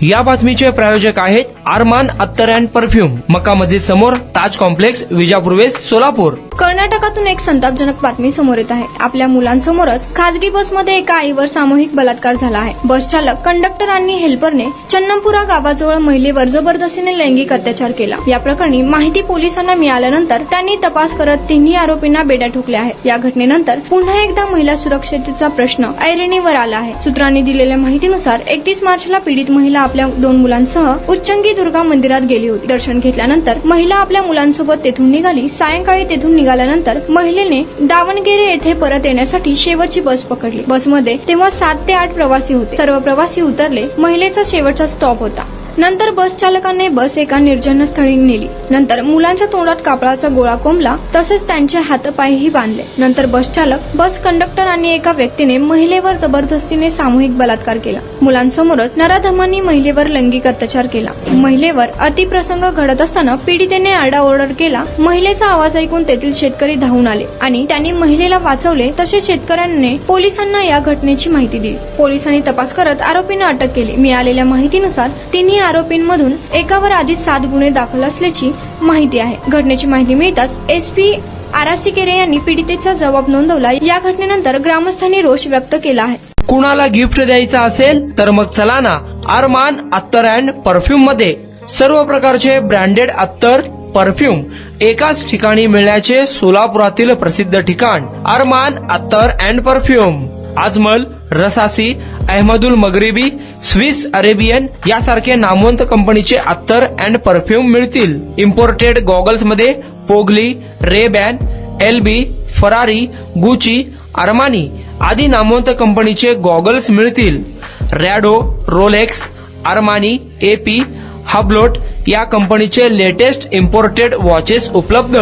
या बातमीचे प्रायोजक आहेत अरमान अत्तर अँड परफ्यूम, मक्का मस्जिद समोर, ताज कॉम्प्लेक्स, विजापूर वेस्ट, सोलापूर. कर्नाटकातून एक संतापजनक बातमी समोर येत आहे. आपल्या मुलांसमोरच खासगी बसमध्ये एका आईवर सामूहिक बलात्कार झाला आहे. बस चालक, कंडक्टर आणि हेल्परने चन्नमपुरा गावाजवळ महिलेवर जबरदस्तीने लैंगिक अत्याचार केला. या प्रकरणी माहिती पोलिसांना मिळाल्यानंतर त्यांनी तपास करत तिन्ही आरोपींना बेड्या ठोकल्या आहेत. या घटनेनंतर पुन्हा एकदा महिला सुरक्षेचा प्रश्न ऐरणीवर आला आहे. सूत्रांनी दिलेल्या माहितीनुसार 31 मार्चला पीडित महिला आपल्या 2 मुलांसह उच्चंगी दुर्गा मंदिरात गेली होती. दर्शन घेतल्यानंतर महिला आपल्या मुलांसोबत तेथून निघाली. सायंकाळी तेथून निघाल्यानंतर महिलेने दावणगेरे येथे परत येण्यासाठी शेवटची बस पकडली. बसमध्ये तेव्हा 7 ते 8 प्रवासी होते. सर्व प्रवासी उतरले. महिलेचा शेवटचा स्टॉप होता. नंतर बस चालकाने बस एका निर्जन स्थळी नेली. नंतर मुलांच्या तोंडात कापडाचा गोळा कोंबला, तसेच त्यांचे हातपायही बांधले. नंतर बस चालक, बस कंडक्टर आणि एका व्यक्तीने महिलेवर जबरदस्तीने सामूहिक बलात्कार केला. मुलांसमोरच नराधमांनी महिलेवर लैंगिक अत्याचार केला. महिलेवर अतिप्रसंग घडत असताना पीडितेने आरडाओरड केला. महिलेचा आवाज ऐकून तेथील शेतकरी धावून आले आणि त्यांनी महिलेला वाचवले. तसेच शेतकऱ्यांनी पोलिसांना या घटनेची माहिती दिली. पोलिसांनी तपास करत आरोपींना अटक केली. मिळालेल्या माहितीनुसार तिन्ही आरोपींमधून एकावर आधीच 7 गुन्हे दाखल असल्याची माहिती आहे. घटनेची माहिती मिळताच एसपी आरासीकेरे यांनी पीडितेचा जबाब नोंदवला. या घटनेनंतर ग्रामस्थांनी रोष व्यक्त केला आहे. कुणाला गिफ्ट द्यायचं असेल तर मग चला ना अरमान अत्तर अँड परफ्यूम मध्ये. सर्व प्रकारचे ब्रँडेड अत्तर, परफ्यूम एकाच ठिकाणी मिळण्याचे सोलापुरातील प्रसिद्ध ठिकाण Armaan Attar and perfume. Ajmal, Rasasi, Ahmed Al Maghribi, Swiss Arabian यासारखे नामवंत कंपनीचे अत्तर अँड परफ्यूम मिळतील. इम्पोर्टेड गॉगल्स मध्ये पोगली, Ray Ban, LB, Ferrari, Gucci, Armani आदी नामवंत कंपनीचे गॉगल्स मिळतील. Rado, Rolex, Armani, AP, Hublot या कंपनीचे लेटेस्ट इम्पोर्टेड वॉचेस उपलब्ध.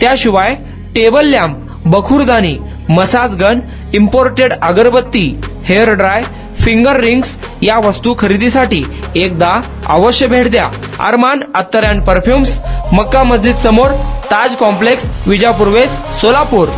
त्याशिवाय टेबल लॅम्प, बखुरदानी, मसाज गन, इम्पोर्टेड अगरबत्ती, हेअर ड्राय, फिंगर रिंग्स या वस्तू खरेदीसाठी एकदा अवश्य भेट द्या. अरमान अत्तर अँड परफ्यूम्स, मक्का मस्जिद समोर, ताज कॉम्प्लेक्स, विजापूर वेस्ट, सोलापूर.